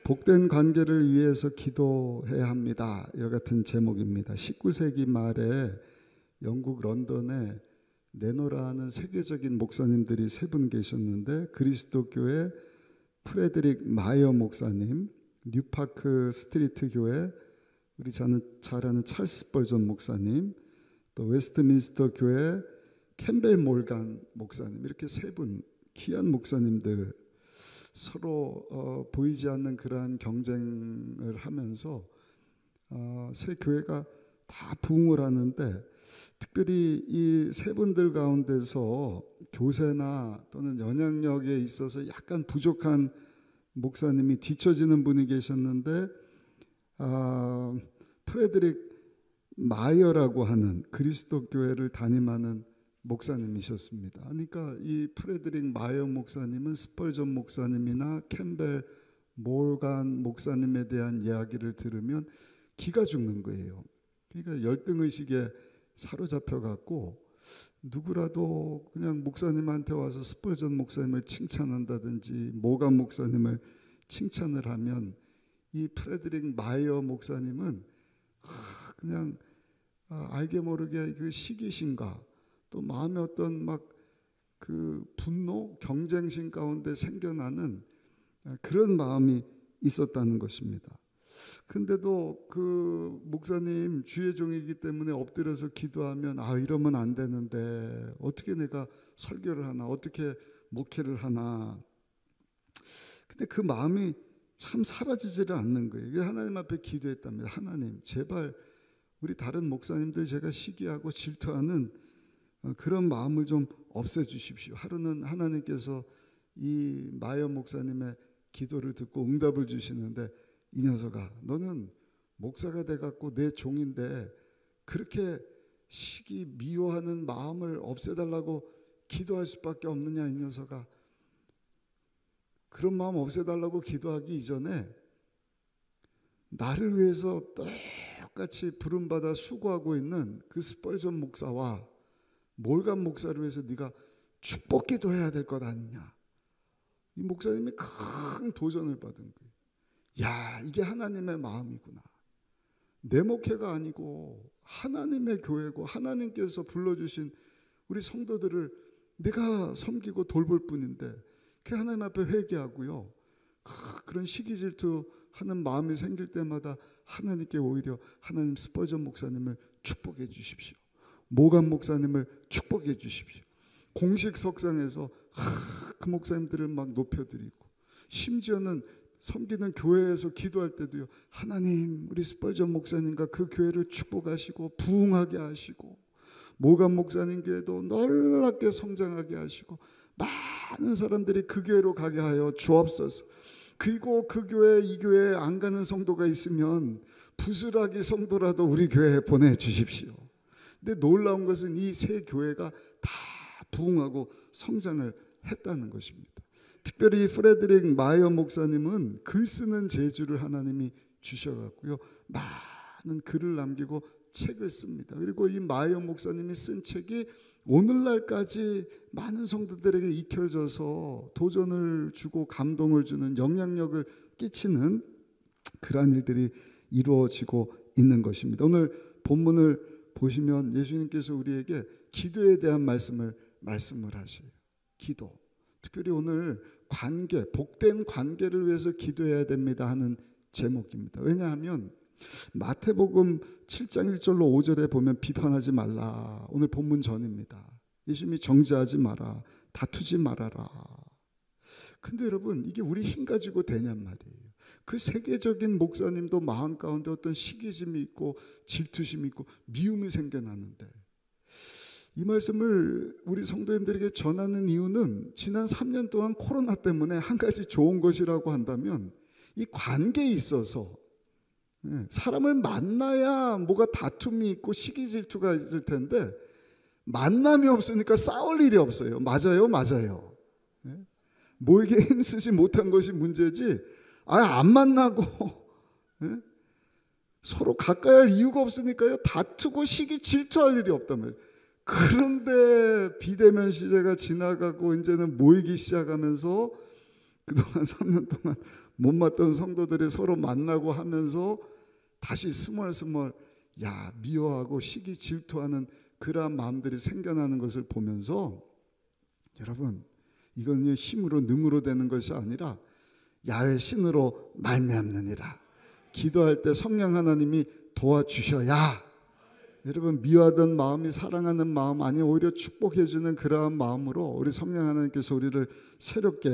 복된 관계를 위해서 기도해야 합니다. 이와 같은 제목입니다. 19세기 말에 영국 런던에 네노라는 세계적인 목사님들이 세 분 계셨는데, 그리스도교회 프레드릭 마이어 목사님, 뉴파크 스트리트 교회 우리 잘 아는 찰스 스펄전 목사님, 또 웨스트민스터 교회 캠벨 몰간 목사님, 이렇게 세 분 귀한 목사님들 서로 보이지 않는 그러한 경쟁을 하면서 세 교회가 다 부흥을 하는데, 특별히 이 세 분들 가운데서 교세나 또는 영향력에 있어서 약간 부족한 목사님이 뒤처지는 분이 계셨는데, 프레드릭 마이어라고 하는 그리스도 교회를 담임하는 목사님이셨습니다. 그러니까 이 프레드릭 마이어 목사님은 스펄전 목사님이나 캠벨 몰간 목사님에 대한 이야기를 들으면 기가 죽는 거예요. 그러니까 열등의식에 사로잡혀 갖고 누구라도 그냥 목사님한테 와서 스펄전 목사님을 칭찬한다든지 모간 목사님을 칭찬을 하면 이 프레드릭 마이어 목사님은 그냥 알게 모르게 그 시기심과 또 마음에 어떤 막 그 분노, 경쟁심 가운데 생겨나는 그런 마음이 있었다는 것입니다. 근데도 그 목사님 주의 종이기 때문에 엎드려서 기도하면 이러면 안 되는데 어떻게 내가 설교를 하나, 어떻게 목회를 하나. 근데 그 마음이 참 사라지지를 않는 거예요. 하나님 앞에 기도했답니다. 하나님, 제발 우리 다른 목사님들 제가 시기하고 질투하는 그런 마음을 좀 없애주십시오. 하루는 하나님께서 이 마이어 목사님의 기도를 듣고 응답을 주시는데, 이 녀석아, 너는 목사가 돼갖고 내 종인데 그렇게 시기 미워하는 마음을 없애달라고 기도할 수밖에 없느냐. 이 녀석아, 그런 마음 없애달라고 기도하기 이전에 나를 위해서 똑같이 부름받아 수고하고 있는 그 스펄전 목사와 몰간 목사를 위해서 네가 축복 기도해야 될 것 아니냐. 이 목사님이 큰 도전을 받은 거예요. 야, 이게 하나님의 마음이구나. 내 목회가 아니고 하나님의 교회고 하나님께서 불러주신 우리 성도들을 내가 섬기고 돌볼 뿐인데, 그 하나님 앞에 회개하고요, 그런 시기질투하는 마음이 생길 때마다 하나님께 오히려 하나님 스펄전 목사님을 축복해 주십시오. 모간 목사님을 축복해 주십시오. 공식 석상에서 그 목사님들을 막 높여드리고, 심지어는 섬기는 교회에서 기도할 때도요, 하나님 우리 스펄전 목사님과 그 교회를 축복하시고 부흥하게 하시고, 모간 목사님 교회도 놀랍게 성장하게 하시고 많은 사람들이 그 교회로 가게 하여 주옵소서. 그리고 그 교회 이 교회에 안 가는 성도가 있으면 부스라기 성도라도 우리 교회에 보내주십시오. 근데 놀라운 것은 이 세 교회가 다 부흥하고 성장을 했다는 것입니다. 특별히 프레드릭 마이어 목사님은 글 쓰는 재주를 하나님이 주셔갖고요, 많은 글을 남기고 책을 씁니다. 그리고 이 마이어 목사님이 쓴 책이 오늘날까지 많은 성도들에게 익혀져서 도전을 주고 감동을 주는, 영향력을 끼치는 그러한 일들이 이루어지고 있는 것입니다. 오늘 본문을 보시면 예수님께서 우리에게 기도에 대한 말씀을 하셔요. 기도. 특별히 오늘 관계, 복된 관계를 위해서 기도해야 됩니다 하는 제목입니다. 왜냐하면 마태복음 7장 1절로 5절에 보면 비판하지 말라. 오늘 본문 전입니다. 예수님이 정죄하지 마라, 다투지 말아라. 근데 여러분, 이게 우리 힘 가지고 되냔 말이에요. 그 세계적인 목사님도 마음 가운데 어떤 시기심이 있고 질투심이 있고 미움이 생겨나는데, 이 말씀을 우리 성도님들에게 전하는 이유는 지난 3년 동안 코로나 때문에 한 가지 좋은 것이라고 한다면, 이 관계에 있어서 사람을 만나야 뭐가 다툼이 있고 시기 질투가 있을 텐데, 만남이 없으니까 싸울 일이 없어요. 맞아요. 모이게 힘쓰지 못한 것이 문제지, 안 만나고 서로 가까이 할 이유가 없으니까요, 다투고 시기 질투할 일이 없단 말이에요. 그런데 비대면 시대가 지나가고 이제는 모이기 시작하면서 그동안 3년 동안 못 맞던 성도들이 서로 만나고 하면서 다시 스멀스멀 미워하고 시기 질투하는 그러한 마음들이 생겨나는 것을 보면서, 여러분, 이건 힘으로 능으로 되는 것이 아니라 야훼 신으로 말미암느니라. 기도할 때 성령 하나님이 도와주셔야, 여러분, 미워하던 마음이 사랑하는 마음, 아니 오히려 축복해 주는 그러한 마음으로 우리 성령 하나님께서 우리를 새롭게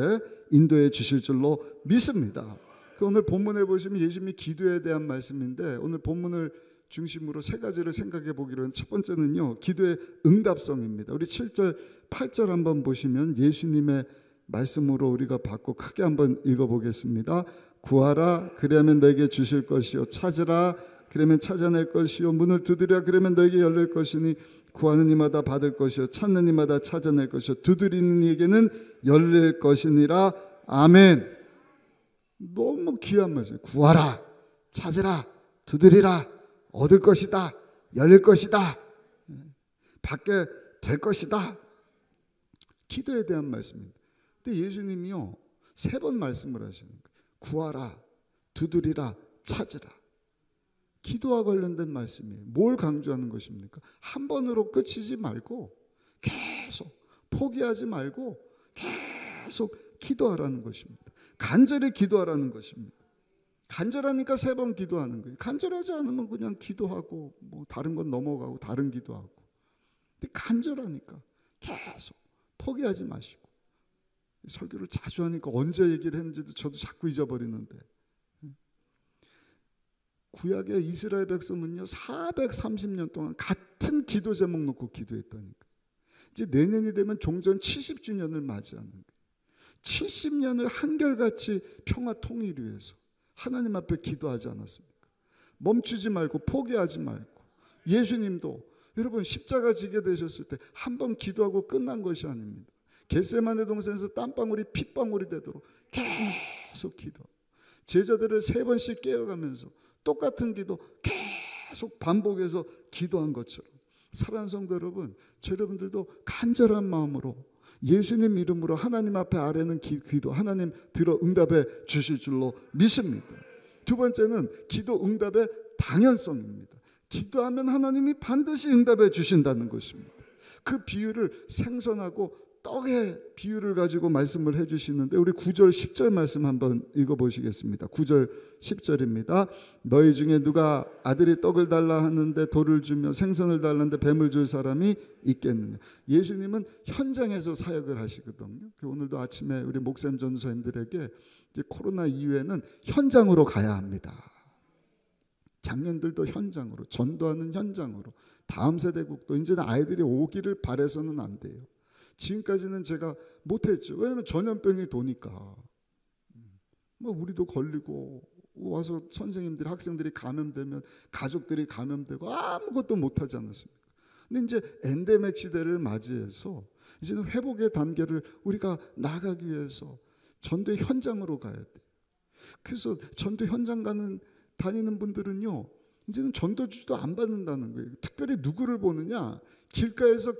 인도해 주실 줄로 믿습니다. 오늘 본문에 보시면 예수님이 기도에 대한 말씀인데, 오늘 본문을 중심으로 세 가지를 생각해 보기로 했는데, 첫 번째는요, 기도의 응답성입니다. 우리 7절 8절 한번 보시면 예수님의 말씀으로 우리가 받고 크게 한번 읽어보겠습니다. 구하라 그리하면 너에게 주실 것이요, 찾으라 그러면 찾아낼 것이요, 문을 두드리라 그러면 너에게 열릴 것이니 구하는 이마다 받을 것이요, 찾는 이마다 찾아낼 것이요, 두드리는 이에게는 열릴 것이니라. 아멘. 너무 귀한 말씀. 구하라, 찾으라, 두드리라, 얻을 것이다, 열릴 것이다, 받게 될 것이다. 기도에 대한 말씀입니다. 근데 예수님이요 3번 말씀을 하시는 거예요. 구하라, 두드리라, 찾으라. 기도와 관련된 말씀이에요. 뭘 강조하는 것입니까? 한 번으로 끝이지 말고 계속 포기하지 말고 계속 기도하라는 것입니다. 간절히 기도하라는 것입니다. 간절하니까 3번 기도하는 거예요. 간절하지 않으면 그냥 기도하고 뭐 다른 건 넘어가고 다른 기도하고. 근데 간절하니까 계속 포기하지 마시고. 설교를 자주 하니까 언제 얘기를 했는지도 저도 자꾸 잊어버리는데, 구약의 이스라엘 백성은요 430년 동안 같은 기도 제목 놓고 기도했다니까. 이제 내년이 되면 종전 70주년을 맞이하는 거예요. 70년을 한결같이 평화 통일을 위해서 하나님 앞에 기도하지 않았습니까? 멈추지 말고 포기하지 말고. 예수님도 여러분 십자가 지게 되셨을 때 한 번 기도하고 끝난 것이 아닙니다. 겟세마네 동산에서 땀방울이 핏방울이 되도록 계속 기도. 제자들을 3번씩 깨어가면서 똑같은 기도 계속 반복해서 기도한 것처럼, 사랑하는 성도 여러분, 여러분들도 간절한 마음으로 예수님 이름으로 하나님 앞에 아뢰는 기도 하나님 들어 응답해 주실 줄로 믿습니다. 두 번째는 기도 응답의 당연성입니다. 기도하면 하나님이 반드시 응답해 주신다는 것입니다. 그 비유를 생선하고 떡의 비유를 가지고 말씀을 해주시는데, 우리 9절 10절 말씀 한번 읽어보시겠습니다. 9절 10절입니다. 너희 중에 누가 아들이 떡을 달라 하는데 돌을 주며 생선을 달라는데 뱀을 줄 사람이 있겠느냐. 예수님은 현장에서 사역을 하시거든요. 오늘도 아침에 우리 목사님 전도사님들에게 이제 코로나 이후에는 현장으로 가야 합니다. 장년들도 현장으로, 전도하는 현장으로, 다음 세대국도 이제는 아이들이 오기를 바라서는 안 돼요. 지금까지는 제가 못했죠. 왜냐하면 전염병이 도니까. 우리도 걸리고 와서 선생님들이, 학생들이 감염되면 가족들이 감염되고 아무것도 못하지 않았습니까? 근데 이제 엔데믹 시대를 맞이해서 이제는 회복의 단계를 우리가 나가기 위해서 전도의 현장으로 가야 돼요. 그래서 전도 현장 다니는 분들은요 이제는 전도주도 안 받는다는 거예요. 특별히 누구를 보느냐? 길가에서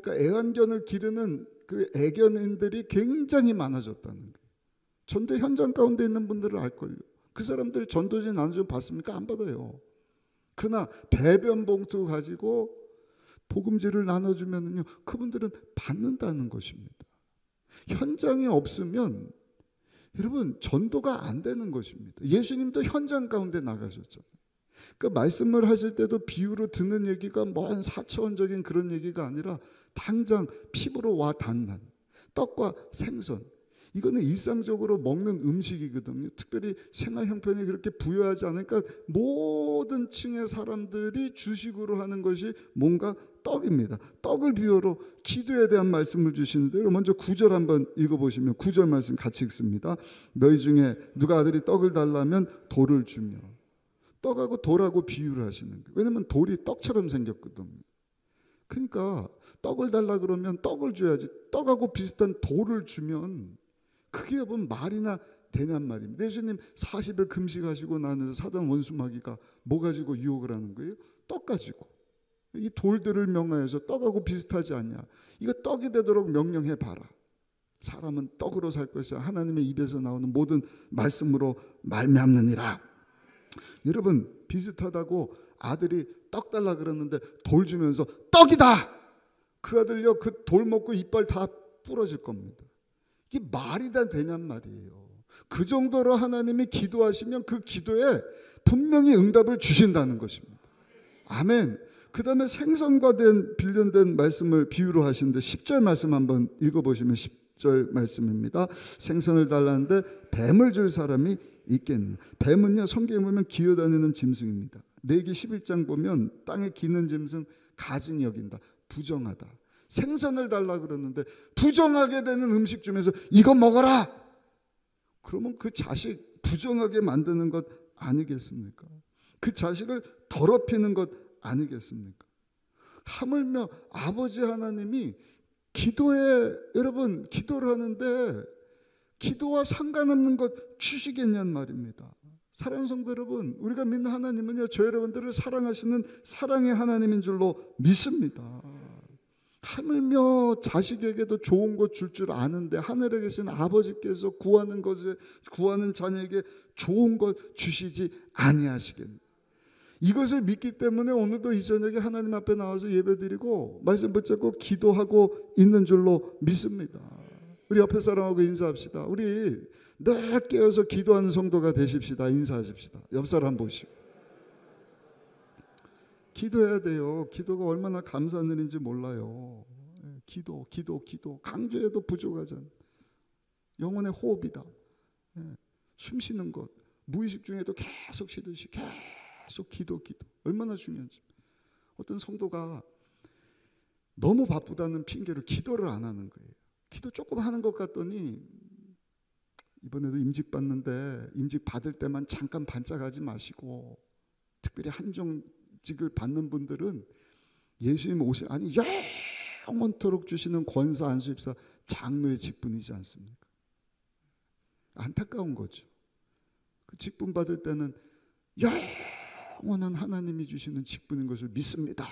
애완견을 기르는 그 애견인들이 굉장히 많아졌다는 거예요. 전도 현장 가운데 있는 분들을 알걸요. 그 사람들 전도지 나눠주면 받습니까? 안 받아요. 그러나 배변 봉투 가지고 복음지를 나눠주면요 그분들은 받는다는 것입니다. 현장이 없으면 여러분 전도가 안 되는 것입니다. 예수님도 현장 가운데 나가셨잖아요. 그 말씀을 하실 때도 비유로 듣는 얘기가 먼 4차원적인 그런 얘기가 아니라 당장 피부로 와 닿는 떡과 생선, 이거는 일상적으로 먹는 음식이거든요. 특별히 생활 형편이 그렇게 부유하지 않으니까 모든 층의 사람들이 주식으로 하는 것이 뭔가 떡입니다. 떡을 비유로 기도에 대한 말씀을 주시는데, 먼저 9절 한번 읽어보시면 9절 말씀 같이 읽습니다. 너희 중에 누가 아들이 떡을 달라면 돌을 주며. 떡하고 돌하고 비유를 하시는 거예요. 왜냐하면 돌이 떡처럼 생겼거든요. 그러니까 떡을 달라 그러면 떡을 줘야지, 떡하고 비슷한 돌을 주면 그게 여러분 말이나 되냔 말입니다. 예수님 40일 금식하시고 나서 사단 원수마귀가 뭐 가지고 유혹을 하는 거예요? 떡 가지고. 이 돌들을 명하여서 떡하고 비슷하지 않냐, 이거 떡이 되도록 명령해 봐라. 사람은 떡으로 살 것이야. 하나님의 입에서 나오는 모든 말씀으로 말미암느니라. 여러분, 비슷하다고 아들이 떡 달라 그랬는데 돌 주면서 떡이다. 그 아들요, 그 돌 먹고 이빨 다 부러질 겁니다. 이게 말이 다 되냔 말이에요. 그 정도로 하나님이 기도하시면 그 기도에 분명히 응답을 주신다는 것입니다. 아멘. 그 다음에 생선과 관련된 말씀을 비유로 하시는데 10절 말씀 한번 읽어보시면 10절 말씀입니다. 생선을 달라는데 뱀을 줄 사람이 있겠느냐. 뱀은요, 성경에 보면 기어다니는 짐승입니다. 레위기 11장 보면 땅에 기는 짐승 가증히 여긴다. 부정하다. 생선을 달라 그러는데 부정하게 되는 음식 중에서 이거 먹어라. 그러면 그 자식 부정하게 만드는 것 아니겠습니까? 그 자식을 더럽히는 것 아니겠습니까? 하물며 아버지 하나님이 기도에, 여러분, 기도를 하는데 기도와 상관없는 것 주시겠냐는 말입니다. 사랑하는 성도 여러분, 우리가 믿는 하나님은요, 저 여러분들을 사랑하시는 사랑의 하나님인 줄로 믿습니다. 하물며 자식에게도 좋은 것 줄 줄 아는데 하늘에 계신 아버지께서 구하는 자녀에게 좋은 것 주시지 아니하시겠느냐. 이것을 믿기 때문에 오늘도 이 저녁에 하나님 앞에 나와서 예배드리고 말씀 붙잡고 기도하고 있는 줄로 믿습니다. 우리 옆에 사람하고 인사합시다. 우리 늘 깨어서 기도하는 성도가 되십시다. 인사하십시다. 옆 사람 보시고. 기도해야 돼요. 기도가 얼마나 감사한 일인지 몰라요. 기도. 강조해도 부족하잖아. 영혼의 호흡이다. 숨 쉬는 것. 무의식 중에도 계속 쉬듯이 계속 기도. 얼마나 중요한지. 어떤 성도가 너무 바쁘다는 핑계로 기도를 안 하는 거예요. 기도 조금 하는 것 같더니 이번에도 임직 받는데 임직 받을 때만 잠깐 반짝하지 마시고, 특별히 한정직을 받는 분들은 예수님 아니 영원토록 주시는 권사 안수입사 장로의 직분이지 않습니까? 안타까운 거죠. 그 직분 받을 때는 영원한 하나님이 주시는 직분인 것을 믿습니다.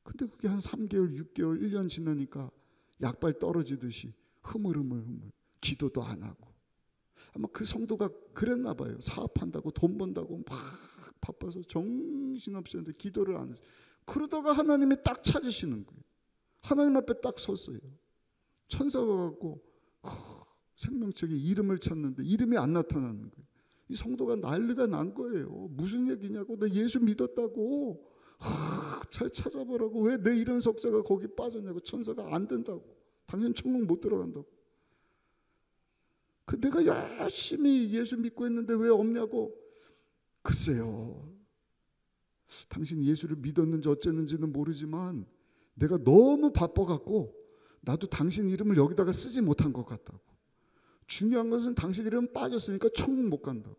근데 그게 한 3개월, 6개월, 1년 지나니까 약발 떨어지듯이 흐물흐물 기도도 안 하고. 아마 그 성도가 그랬나 봐요. 사업한다고 돈 번다고 막 바빠서 정신없이 하는데 기도를 안 해서. 그러다가 하나님이 딱 찾으시는 거예요. 하나님 앞에 딱 섰어요. 천사가 갖고 생명책에 이름을 찾는데 이름이 안 나타나는 거예요. 이 성도가 난리가 난 거예요. 무슨 얘기냐고. 나 예수 믿었다고. 잘 찾아보라고. 왜 내 이름 석자가 거기 빠졌냐고. 천사가 안 된다고. 당신 천국 못 들어간다고. 그 내가 열심히 예수 믿고 있는데 왜 없냐고. 글쎄요, 당신 예수를 믿었는지 어쨌는지는 모르지만 내가 너무 바빠갖고 나도 당신 이름을 여기다가 쓰지 못한 것 같다고. 중요한 것은 당신 이름 빠졌으니까 천국 못 간다고.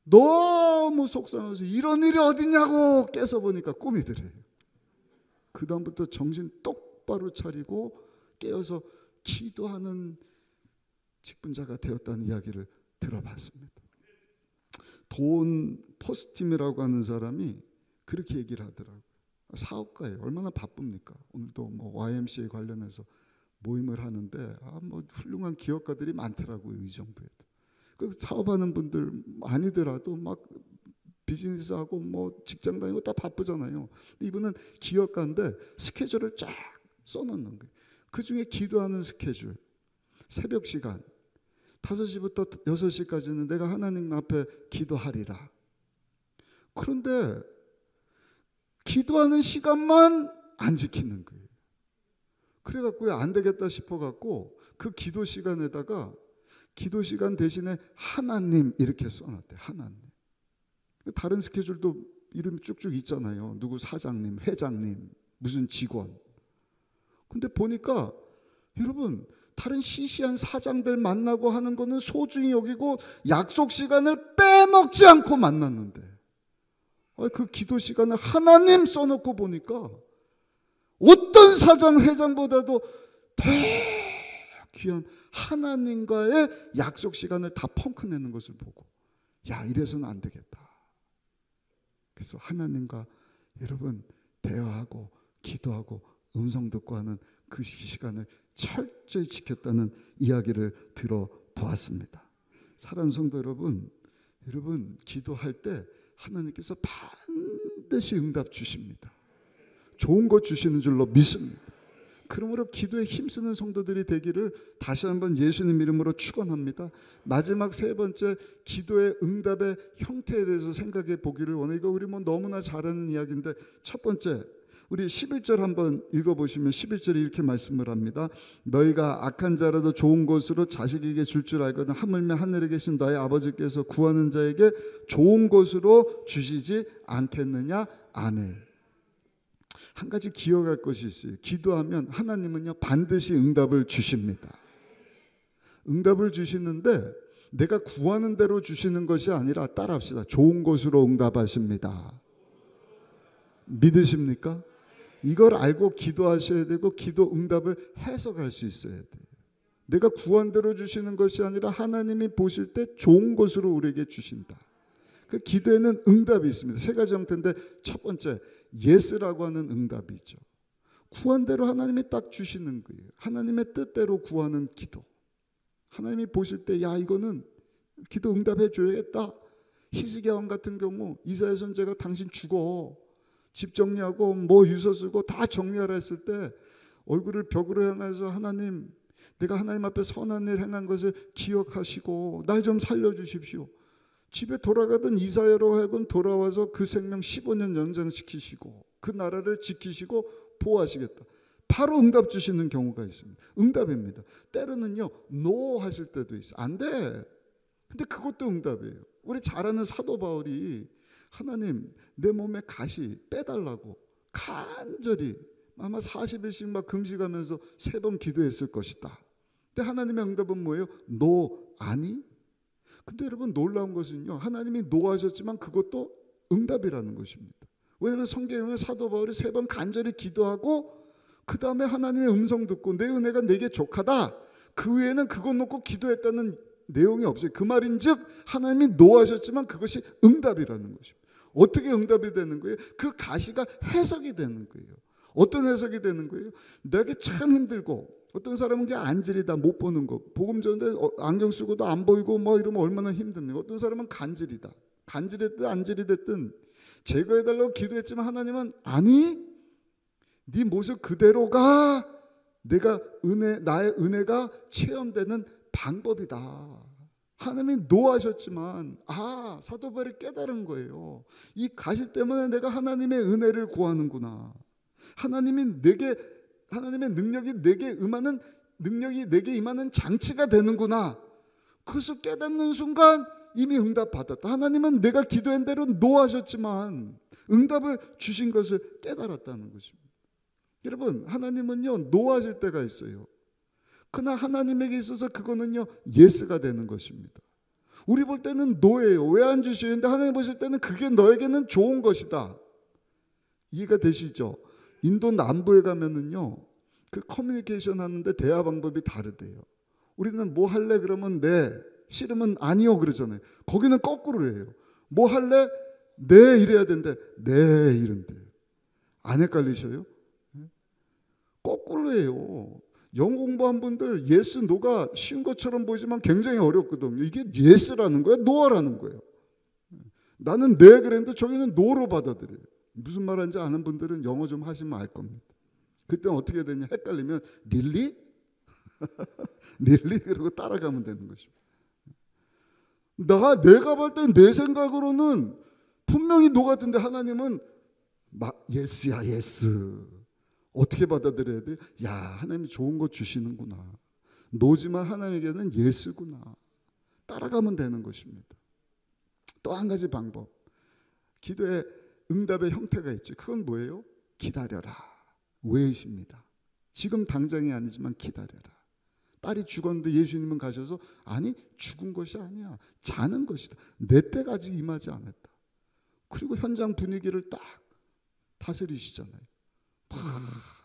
너무 속상해서 이런 일이 어딨냐고 깨서 보니까 꿈이더래요. 그 다음부터 정신 똑바로 차리고 깨어서 기도하는 직분자가 되었다는 이야기를 들어봤습니다. 돈 포스팀이라고 하는 사람이 그렇게 얘기를 하더라고요. 사업가예요. 얼마나 바쁩니까? 오늘도 뭐 YMCA 관련해서 모임을 하는데 뭐 훌륭한 기업가들이 많더라고요. 이 정도에도. 그 사업하는 분들 아니더라도 막 비즈니스하고 뭐 직장 다니고 다 바쁘잖아요. 이분은 기업가인데 스케줄을 쫙 써놓는 거예요. 그중에 기도하는 스케줄, 새벽 시간 5시부터 6시까지는 내가 하나님 앞에 기도하리라. 그런데 기도하는 시간만 안 지키는 거예요. 그래갖고 안 되겠다 싶어갖고 그 기도 시간에다가 기도 시간 대신에 하나님 이렇게 써놨대요. 하나님. 다른 스케줄도 이름 쭉쭉 있잖아요. 누구 사장님, 회장님, 무슨 직원. 근데 보니까 여러분 다른 시시한 사장들 만나고 하는 거는 소중히 여기고 약속 시간을 빼먹지 않고 만났는데 그 기도 시간을 하나님 써놓고 보니까 어떤 사장 회장보다도 더 귀한 하나님과의 약속 시간을 다 펑크내는 것을 보고 야 이래서는 안 되겠다. 그래서 하나님과 여러분 대화하고 기도하고 음성 듣고 하는 그 시간을 철저히 지켰다는 이야기를 들어보았습니다. 사랑하는 성도 여러분, 기도할 때 하나님께서 반드시 응답 주십니다. 좋은 것 주시는 줄로 믿습니다. 그러므로 기도에 힘쓰는 성도들이 되기를 다시 한번 예수님 이름으로 축원합니다. 마지막 세 번째, 기도의 응답의 형태에 대해서 생각해 보기를 원해요. 이거 우리 너무나 잘 아는 이야기인데, 첫 번째, 우리 11절 한번 읽어보시면 11절에 이렇게 말씀을 합니다. 너희가 악한 자라도 좋은 것으로 자식에게 줄 알거든 하물며 하늘에 계신 너희 아버지께서 구하는 자에게 좋은 것으로 주시지 않겠느냐. 아멘. 한 가지 기억할 것이 있어요. 기도하면 하나님은요 반드시 응답을 주십니다. 응답을 주시는데 내가 구하는 대로 주시는 것이 아니라, 따라합시다, 좋은 것으로 응답하십니다. 믿으십니까? 이걸 알고 기도하셔야 되고 기도 응답을 해석할 수 있어야 돼요. 내가 구한 대로 주시는 것이 아니라 하나님이 보실 때 좋은 것으로 우리에게 주신다. 그 기도에는 응답이 있습니다. 세 가지 형태인데, 첫 번째, 예스라고 하는 응답이 있죠. 구한 대로 하나님이 딱 주시는 거예요. 하나님의 뜻대로 구하는 기도. 하나님이 보실 때 야, 이거는 기도 응답해 줘야겠다. 히스기야 왕 같은 경우 이사야 선지자가 당신 죽어, 집 정리하고 뭐 유서 쓰고 다 정리하라 했을 때 얼굴을 벽으로 향해서 하나님, 내가 하나님 앞에 선한 일 행한 것을 기억하시고 날 좀 살려주십시오. 집에 돌아가던 이사야로 하여금 돌아와서 그 생명 15년 연장시키시고 그 나라를 지키시고 보호하시겠다. 바로 응답 주시는 경우가 있습니다. 응답입니다. 때로는요 노 하실 때도 있어요. 안 돼. 근데 그것도 응답이에요. 우리 잘 아는 사도 바울이 하나님, 내 몸에 가시 빼달라고 간절히 아마 40일씩 막 금식하면서 3번 기도했을 것이다. 근데 하나님의 응답은 뭐예요? 노, 아니? 근데 여러분, 놀라운 것은요, 하나님이 노하셨지만 그것도 응답이라는 것입니다. 왜냐하면 성경에 사도 바울이 3번 간절히 기도하고 그 다음에 하나님의 음성 듣고 내 은혜가 내게 족하다, 그 외에는 그것 놓고 기도했다는 내용이 없어요. 그 말인즉 하나님이 노하셨지만 그것이 응답이라는 것입니다. 어떻게 응답이 되는 거예요? 그 가시가 해석이 되는 거예요. 어떤 해석이 되는 거예요? 내게 참 힘들고, 어떤 사람은 그냥 안질이다, 못 보는 거. 복음 전에 안경 쓰고도 안 보이고 뭐 이러면 얼마나 힘듭니까? 어떤 사람은 간질이다. 간질이든 안질이 됐든 제거해달라고 기도했지만 하나님은 아니, 네 모습 그대로가 나의 은혜가 체험되는 방법이다. 하나님이 노하셨지만 사도 바울이 깨달은 거예요. 이 가시 때문에 내가 하나님의 은혜를 구하는구나. 하나님의 능력이 내게 임하는 장치가 되는구나. 그것을 깨닫는 순간 이미 응답 받았다. 하나님은 내가 기도한 대로 노하셨지만 응답을 주신 것을 깨달았다는 것입니다. 여러분, 하나님은요 노하실 때가 있어요. 그러나 하나님에게 있어서 그거는요 예스가 되는 것입니다. 우리 볼 때는 노예요. 왜 안 주셔요? 근데 하나님 보실 때는 그게 너에게는 좋은 것이다. 이해가 되시죠? 인도 남부에 가면은요 그 커뮤니케이션 하는데 대화 방법이 다르대요. 우리는 뭐 할래 그러면 네, 싫으면 아니요 그러잖아요. 거기는 거꾸로 해요. 뭐 할래? 네 이래야 되는데 네 이런대요. 안 헷갈리셔요? 거꾸로 해요. 영어 공부한 분들 예스 노가 쉬운 것처럼 보이지만 굉장히 어렵거든요. 이게 예스라는 거예요, 노라는 거예요. 나는 네 그랬는데 저기는 노로 받아들여요. 무슨 말인지 아는 분들은 영어 좀 하시면 알 겁니다. 그때 어떻게 되냐, 헷갈리면 릴리? 릴리? 그러고 따라가면 되는 것입니다. 내가 볼 땐 내 생각으로는 분명히 노 같은데 하나님은 예스야 예스. 어떻게 받아들여야 돼? 야, 하나님이 좋은 거 주시는구나. 노지만 하나님에게는 예스구나. 따라가면 되는 것입니다. 또 한 가지 방법. 기도의 응답의 형태가 있죠. 그건 뭐예요? 기다려라. 웨이트입니다. 지금 당장이 아니지만 기다려라. 딸이 죽었는데 예수님은 가셔서 아니, 죽은 것이 아니야. 자는 것이다. 내 때가 아직 임하지 않았다. 그리고 현장 분위기를 딱 다스리시잖아요. 막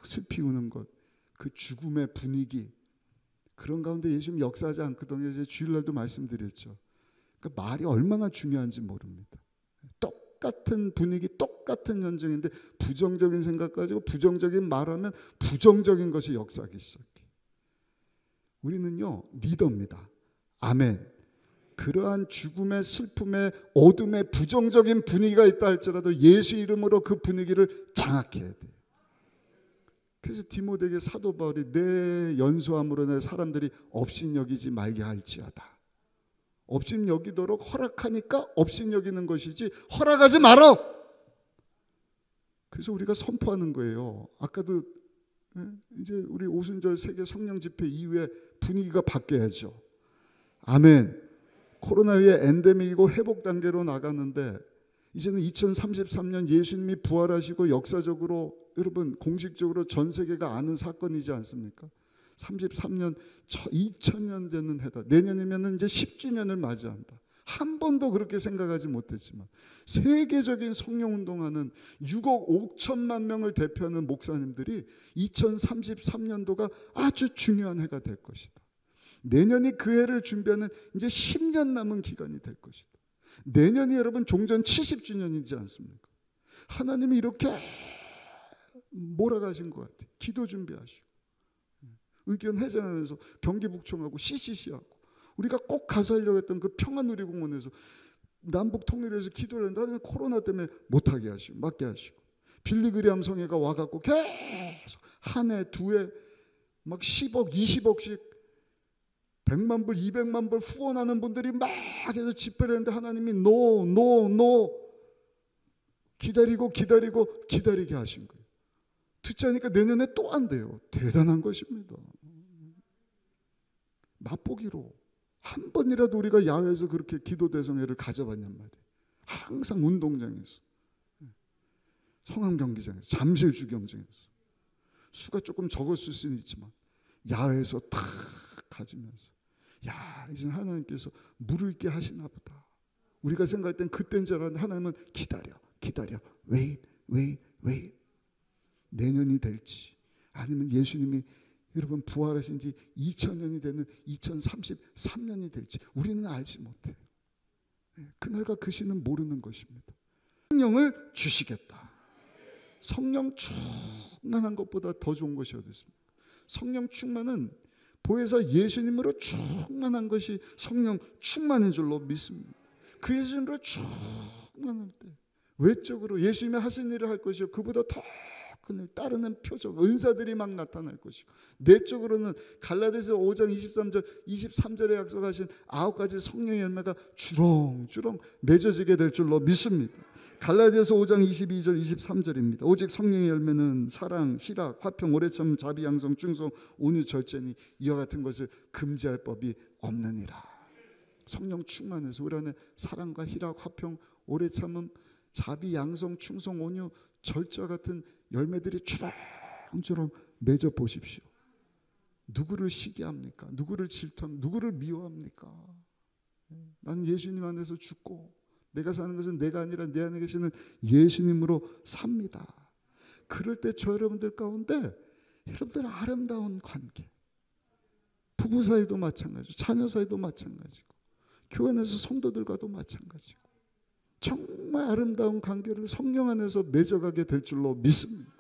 슬피 우는 것, 그 죽음의 분위기, 그런 가운데 예수님 역사하지 않거든요. 이제 주일날도 말씀드렸죠. 그러니까 말이 얼마나 중요한지 모릅니다. 똑같은 분위기, 똑같은 현장인데 부정적인 생각 가지고 부정적인 말하면 부정적인 것이 역사하기 시작해. 우리는요 리더입니다. 아멘. 그러한 죽음의 슬픔의 어둠의 부정적인 분위기가 있다 할지라도 예수 이름으로 그 분위기를 장악해야 돼요. 그래서 디모데에게 사도 바울이 내 연소함으로 내 사람들이 업신여기지 말게 할지어다. 업신여기도록 허락하니까 업신여기는 것이지 허락하지 말어. 그래서 우리가 선포하는 거예요. 아까도 이제 우리 오순절 세계 성령 집회 이후에 분위기가 바뀌어야죠. 아멘. 코로나19의 엔데믹이고 회복 단계로 나가는데 이제는 2033년 예수님이 부활하시고 역사적으로 여러분 공식적으로 전 세계가 아는 사건이지 않습니까? 33년 2000년 되는 해다. 내년이면 이제 10주년을 맞이한다. 한 번도 그렇게 생각하지 못했지만 세계적인 성령운동하는 6억 5천만 명을 대표하는 목사님들이 2033년도가 아주 중요한 해가 될 것이다. 내년이 그 해를 준비하는 이제 10년 남은 기간이 될 것이다. 내년이 여러분 종전 70주년이지 않습니까? 하나님이 이렇게 몰아가신 것 같아요. 기도 준비하시고 의견 회전하면서 경기북총하고 CCC하고 우리가 꼭 가서 하려고 했던 그 평화누리공원에서 남북 통일해서 기도를 했는데 하나님 코로나 때문에 못하게 하시고 막게 하시고 빌리그리암 성회가 와갖고 계속 한 해 두 해 막 10억 20억씩 100만 불 200만 불 후원하는 분들이 막 해서 집회를 했는데 하나님이 노 기다리게 하신 거예요. 듣지 않으니까 내년에 또 안 돼요. 대단한 것입니다. 맛보기로 한 번이라도 우리가 야외에서 그렇게 기도대성회를 가져봤냔 말이에요. 항상 운동장에서 성암경기장에서 잠실주 경장에서 수가 조금 적었을 수는 있지만 야외에서 탁 가지면서 야 이제 하나님께서 무르익게 하시나 보다. 우리가 생각할 땐 그때인 줄 알았는데 하나님은 기다려 wait 내년이 될지 아니면 예수님이 여러분 부활하신 지 2000년이 되는 2033년이 될지 우리는 알지 못해요. 그날과 그 시는 모르는 것입니다. 성령을 주시겠다. 성령 충만한 것보다 더 좋은 것이 어디 있습니까? 성령 충만은 보혜사 예수님으로 충만한 것이 성령 충만인 줄로 믿습니다. 그 예수님으로 충만할 때 외적으로 예수님이 하신 일을 할 것이요 그보다 더 큰 일 따르는 표적 은사들이 막 나타날 것이고 내적으로는 갈라디아서 5장 23절에 약속하신 9가지 성령의 열매가 주렁주렁 맺어지게 될 줄로 믿습니다. 갈라디아서 5장 22절 23절입니다. 오직 성령의 열매는 사랑, 희락, 화평, 오래참, 자비, 양성, 충성, 온유, 절제니 이와 같은 것을 금지할 법이 없느니라. 성령 충만해서 우리 안에 사랑과 희락, 화평, 오래참음, 자비, 양성, 충성, 온유, 절제와 같은 열매들이 주렁주렁 맺어 보십시오. 누구를 시기합니까? 누구를 질투합니까? 누구를 미워합니까? 나는 예수님 안에서 죽고 내가 사는 것은 내가 아니라 내 안에 계시는 예수님으로 삽니다. 그럴 때 저 여러분들 가운데 여러분들 아름다운 관계 부부 사이도 마찬가지고 자녀 사이도 마찬가지고 교회 안에서 성도들과도 마찬가지고 정말 아름다운 관계를 성령 안에서 맺어가게 될 줄로 믿습니다.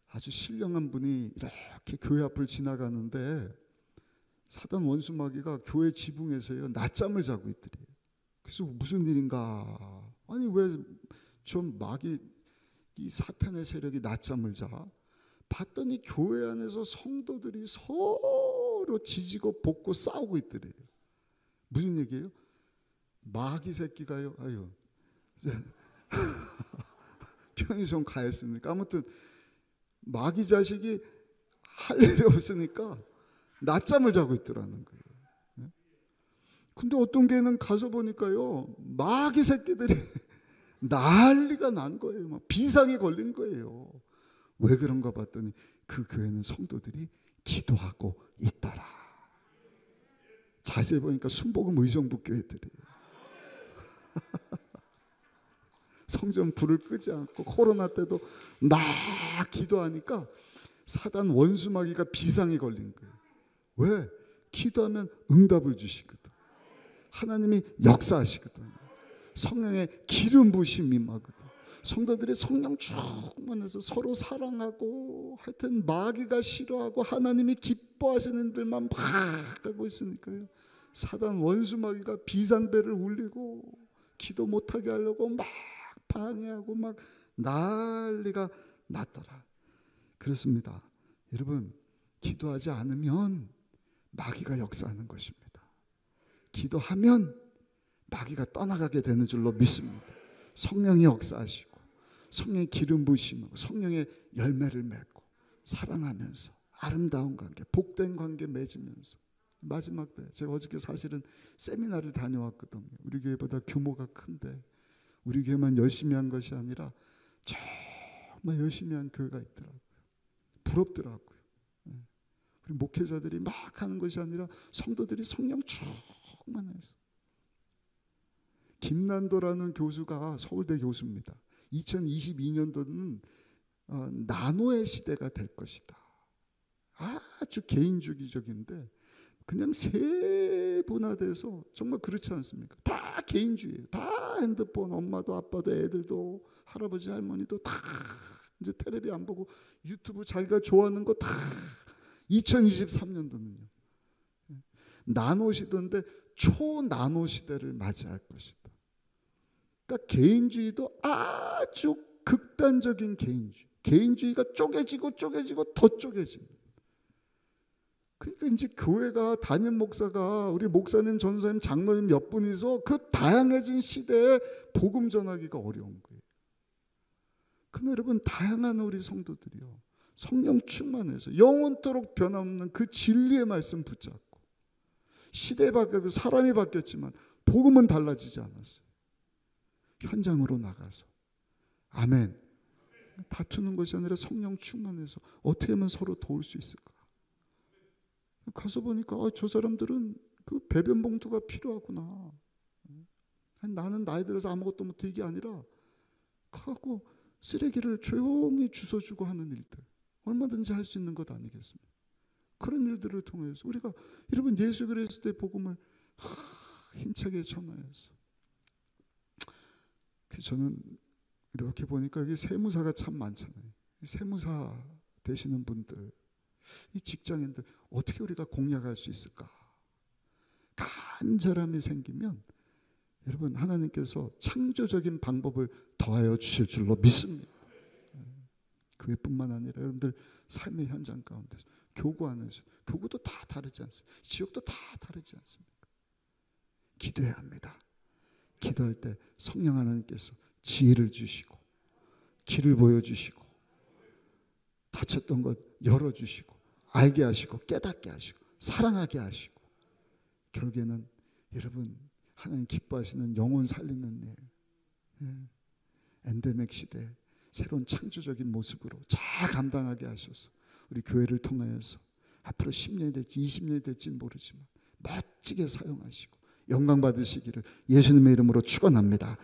아주 신령한 분이 이렇게 교회 앞을 지나가는데 사단 원수마귀가 교회 지붕에서요 낮잠을 자고 있더래요. 그래서 무슨 일인가? 아니 왜 좀 마귀 이 사탄의 세력이 낮잠을 자? 봤더니 교회 안에서 성도들이 서로 지지고 볶고 싸우고 있더래요. 무슨 얘기예요? 마귀 새끼가요. 아유, 편히 좀 가했습니까? 아무튼 마귀 자식이 할 일이 없으니까 낮잠을 자고 있더라는 거예요. 근데 어떤 교회는 가서 보니까요, 마귀 새끼들이 난리가 난 거예요. 막 비상이 걸린 거예요. 왜 그런가 봤더니 그 교회는 성도들이 기도하고 있더라. 자세히 보니까 순복음 의정부 교회들이에요. 성전 불을 끄지 않고 코로나 때도 막 기도하니까 사단 원수마귀가 비상이 걸린 거예요. 왜? 기도하면 응답을 주시거든. 하나님이 역사하시거든. 성령의 기름 부으심이 임하거든. 성도들이 성령 충만해서 서로 사랑하고 하여튼 마귀가 싫어하고 하나님이 기뻐하시는 일들만 막 하고 있으니까요. 사단 원수 마귀가 비상벨을 울리고 기도 못하게 하려고 막 방해하고 막 난리가 났더라. 그렇습니다. 여러분, 기도하지 않으면 마귀가 역사하는 것입니다. 기도하면 마귀가 떠나가게 되는 줄로 믿습니다. 성령이 역사하시고 성령의 기름 부으심하고 성령의 열매를 맺고 사랑하면서 아름다운 관계, 복된 관계 맺으면서 마지막 때 제가 어저께 사실은 세미나를 다녀왔거든요. 우리 교회보다 규모가 큰데 우리 교회만 열심히 한 것이 아니라 정말 열심히 한 교회가 있더라고요. 부럽더라고요. 우리 목회자들이 막 하는 것이 아니라 성도들이 성령 충만해서. 김난도라는 교수가 서울대 교수입니다. 2022년도는 나노의 시대가 될 것이다. 아주 개인주의적인데 그냥 세분화돼서 정말 그렇지 않습니까? 다 개인주의예요. 다 핸드폰, 엄마도 아빠도 애들도 할아버지 할머니도 다 이제 텔레비 안 보고 유튜브 자기가 좋아하는 거 다 2023년도는요. 나노 시대인데 초나노 시대를 맞이할 것이다. 그러니까 개인주의도 아주 극단적인 개인주의. 개인주의가 쪼개지고 더 쪼개집니다. 그러니까 이제 교회가 담임 목사가 우리 목사님, 전사님, 장로님 몇 분이서 그 다양해진 시대에 복음 전하기가 어려운 거예요. 그러나 여러분, 다양한 우리 성도들이요, 성령 충만해서 영원토록 변함없는 그 진리의 말씀 붙잡고, 시대 바뀌고 사람이 바뀌었지만 복음은 달라지지 않았어요. 현장으로 나가서 아멘. 다투는 것이 아니라 성령 충만해서 어떻게 하면 서로 도울 수 있을까? 가서 보니까 저 사람들은 그 배변 봉투가 필요하구나. 나는 나이 들어서 아무것도 못해 이게 아니라 가고 쓰레기를 조용히 주워주고 하는 일들, 얼마든지 할 수 있는 것 아니겠습니까? 그런 일들을 통해서 우리가 여러분 예수 그리스도의 복음을 힘차게 전하여서, 저는 이렇게 보니까 여기 세무사가 참 많잖아요. 세무사 되시는 분들, 이 직장인들 어떻게 우리가 공략할 수 있을까? 간절함이 생기면 여러분 하나님께서 창조적인 방법을 더하여 주실 줄로 믿습니다. 교회뿐만 아니라 여러분들 삶의 현장 가운데서 교구 안에서, 교구도 다 다르지 않습니까? 지역도 다 다르지 않습니까? 기도해야 합니다. 기도할 때 성령 하나님께서 지혜를 주시고 길을 보여주시고 닫혔던 것 열어주시고 알게 하시고 깨닫게 하시고 사랑하게 하시고, 결국에는 여러분 하나님 기뻐하시는 영혼 살리는 일, 엔데믹 시대 새로운 창조적인 모습으로 잘 감당하게 하셔서 우리 교회를 통하여서 앞으로 10년이 될지 20년이 될지 모르지만 멋지게 사용하시고 영광 받으시기를 예수님의 이름으로 축원합니다.